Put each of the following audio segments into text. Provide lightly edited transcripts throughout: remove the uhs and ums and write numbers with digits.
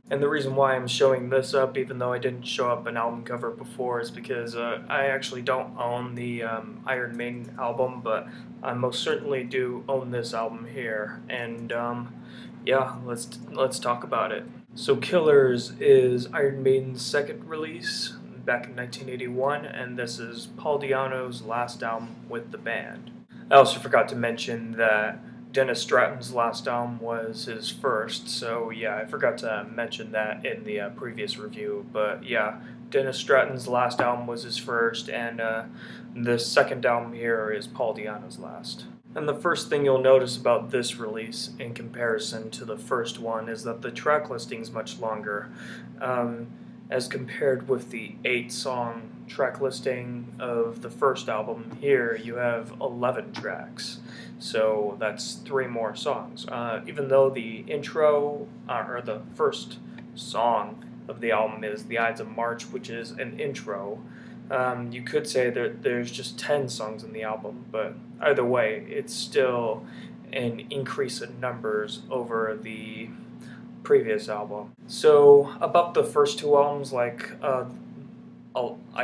And the reason why I'm showing this up, even though I didn't show up an album cover before, is because I actually don't own the Iron Maiden album, but I most certainly do own this album here. And yeah, let's talk about it. So Killers is Iron Maiden's second release back in 1981, and this is Paul Di'Anno's last album with the band. I also forgot to mention that Dennis Stratton's last album was his first, so yeah, I forgot to mention that in the previous review, but yeah, Dennis Stratton's last album was his first, and the second album here is Paul Di'Anno's last. And the first thing you'll notice about this release in comparison to the first one is that the track listing is much longer. As compared with the 8-song track listing of the first album, here you have 11 tracks. So that's 3 more songs. Even though the intro, or the first song of the album is The Ides of March, which is an intro, you could say that there's just 10 songs in the album, but either way, it's still an increase in numbers over the previous album. So about the first 2 albums, I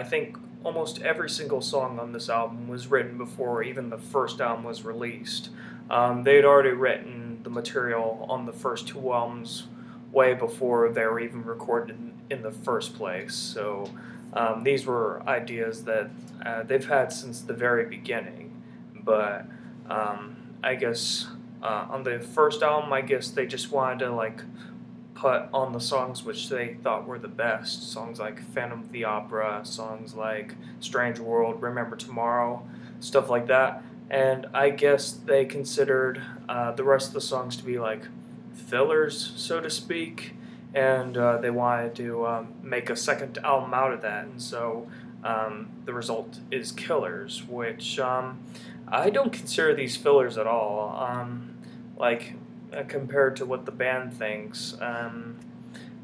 think almost every single song on this album was written before even the first album was released. They'd already written the material on the first 2 albums way before they were even recorded in the first place. So these were ideas that they've had since the very beginning. But I guess on the first album, I guess they just wanted to put on the songs which they thought were the best. Songs like Phantom of the Opera, songs like Strange World, Remember Tomorrow, stuff like that. And I guess they considered the rest of the songs to be like fillers, so to speak, and they wanted to make a second album out of that. And so the result is Killers, which I don't consider these fillers at all. Compared to what the band thinks.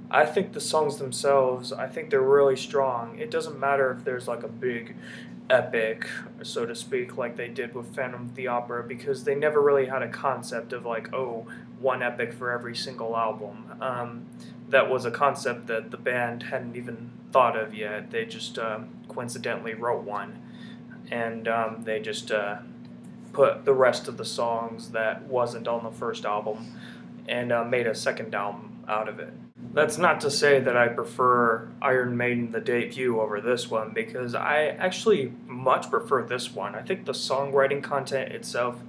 I think the songs themselves, I think they're really strong. It doesn't matter if there's like a big epic, so to speak, like they did with Phantom of the Opera, because they never really had a concept of like, oh, one epic for every single album. That was a concept that the band hadn't even thought of yet. They just coincidentally wrote one, and they just put the rest of the songs that wasn't on the first album and made a second album out of it. That's not to say that I prefer Iron Maiden the debut over this one, because I actually much prefer this one. I think the songwriting content itself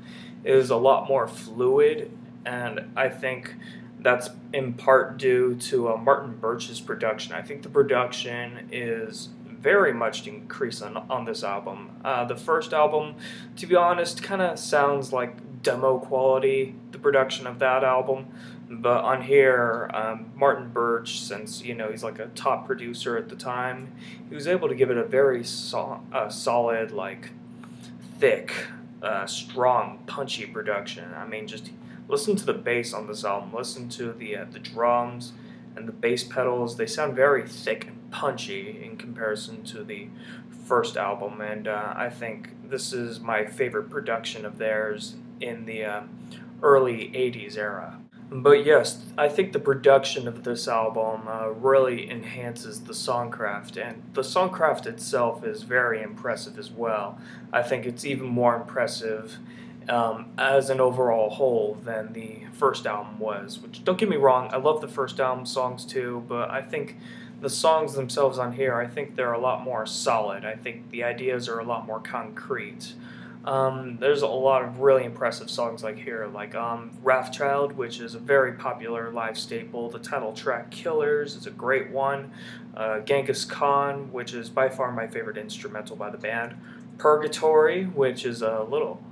is a lot more fluid, and I think that's in part due to Martin Birch's production. I think the production is very much increased on this album. The first album, to be honest, kind of sounds like demo quality, the production of that album. But on here, Martin Birch, since he's like a top producer at the time, he was able to give it a very solid, like thick, strong, punchy production. I mean, just listen to the bass on this album. Listen to the drums and the bass pedals. They sound very thick and punchy in comparison to the first album, and I think this is my favorite production of theirs in the early 80s era. But yes, I think the production of this album really enhances the songcraft, and the songcraft itself is very impressive as well. I think it's even more impressive as an overall whole than the first album was, which, don't get me wrong, I love the first album songs too, but I think the songs themselves on here, I think they're a lot more solid. I think the ideas are a lot more concrete. There's a lot of really impressive songs like here, like Wrathchild, which is a very popular live staple. The title track Killers is a great one. Genghis Khan, which is by far my favorite instrumental by the band. Purgatory, which is a little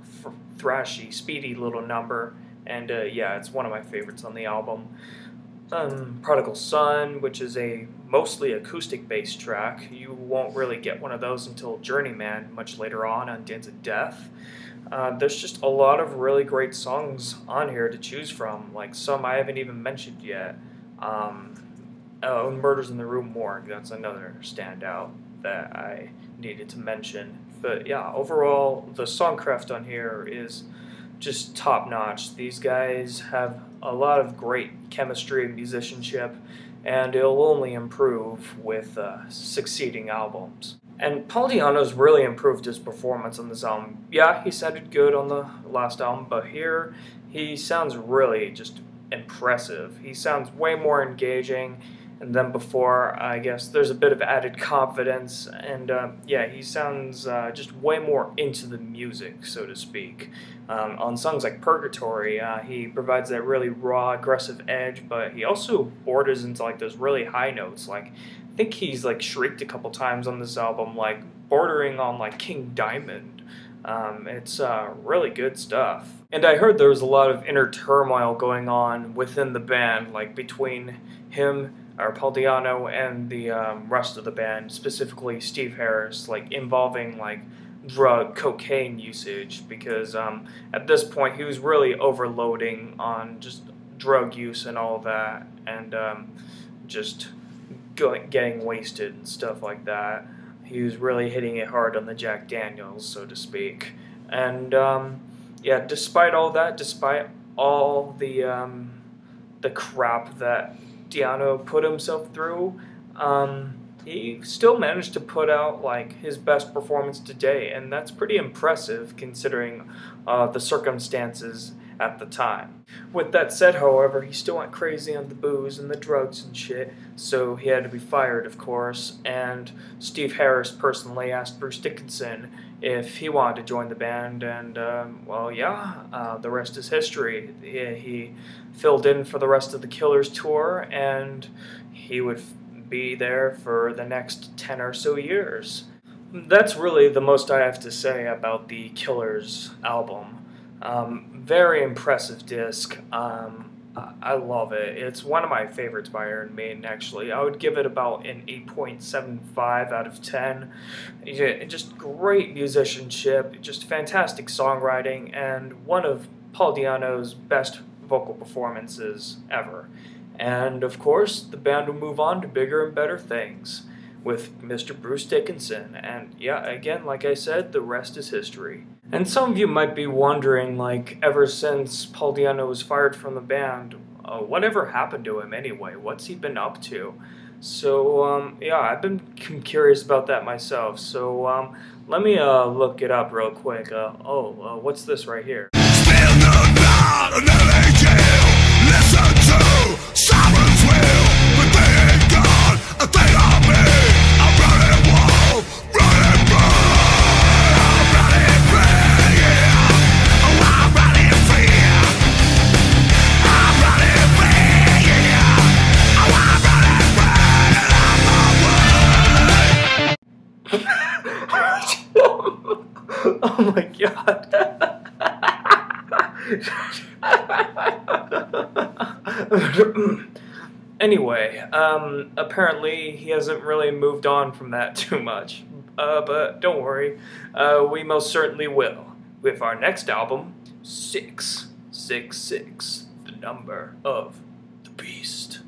thrashy, speedy little number, and yeah, it's one of my favorites on the album. Prodigal Son, which is a mostly acoustic bass track. You won't really get one of those until Journeyman, much later on Dance of Death. There's just a lot of really great songs on here to choose from, like some I haven't even mentioned yet. Murders in the Rue Morgue, that's another standout that I needed to mention. But yeah, overall, the songcraft on here is just top notch. These guys have a lot of great chemistry and musicianship, and it'll only improve with succeeding albums. And Paul Di'Anno's really improved his performance on this album. Yeah, he sounded good on the last album, but here he sounds really just impressive. He sounds way more engaging than before. I guess there's a bit of added confidence, and yeah, he sounds just way more into the music, so to speak. On songs like Purgatory, he provides that really raw, aggressive edge, but he also borders into like those really high notes. Like, I think he's like shrieked a couple times on this album, like bordering on like King Diamond. It's really good stuff. And I heard there was a lot of inner turmoil going on within the band, like between him, or Paul Di'Anno, and the rest of the band, specifically Steve Harris, like involving like cocaine usage, because at this point he was really overloading on just drug use and all that, and just getting wasted and stuff like that. He was really hitting it hard on the Jack Daniels, so to speak. And yeah, despite all that, despite all the crap that Di'Anno put himself through, he still managed to put out like his best performance to date, and that's pretty impressive considering the circumstances at the time. With that said, however, he still went crazy on the booze and the drugs and shit, so he had to be fired, of course, and Steve Harris personally asked Bruce Dickinson if he wanted to join the band, and well, yeah, the rest is history. He filled in for the rest of the Killers tour, and he would be there for the next 10 or so years. That's really the most I have to say about the Killers album. Very impressive disc. I love it. It's one of my favorites by Iron Maiden, actually. I would give it about an 8.75 out of 10. Just great musicianship, just fantastic songwriting, and one of Paul Di'Anno's best vocal performances ever. And of course, the band will move on to bigger and better things with Mr. Bruce Dickinson, and yeah, again, like I said, the rest is history. And some of you might be wondering, like, ever since Paul Di'Anno was fired from the band, whatever happened to him anyway? What's he been up to? So, yeah, I've been curious about that myself, so let me look it up real quick. What's this right here? Still no doubt, another jail. Listen to Simon's will, but they ain't gone, a thing on me. I'm running wild, running bright. I'm running free, yeah. Oh, I'm running free. I'm running free, yeah. Oh, I'm running free, and I'm Oh my god. Anyway, apparently he hasn't really moved on from that too much, but don't worry, we most certainly will, with our next album, 666, the number of the beast.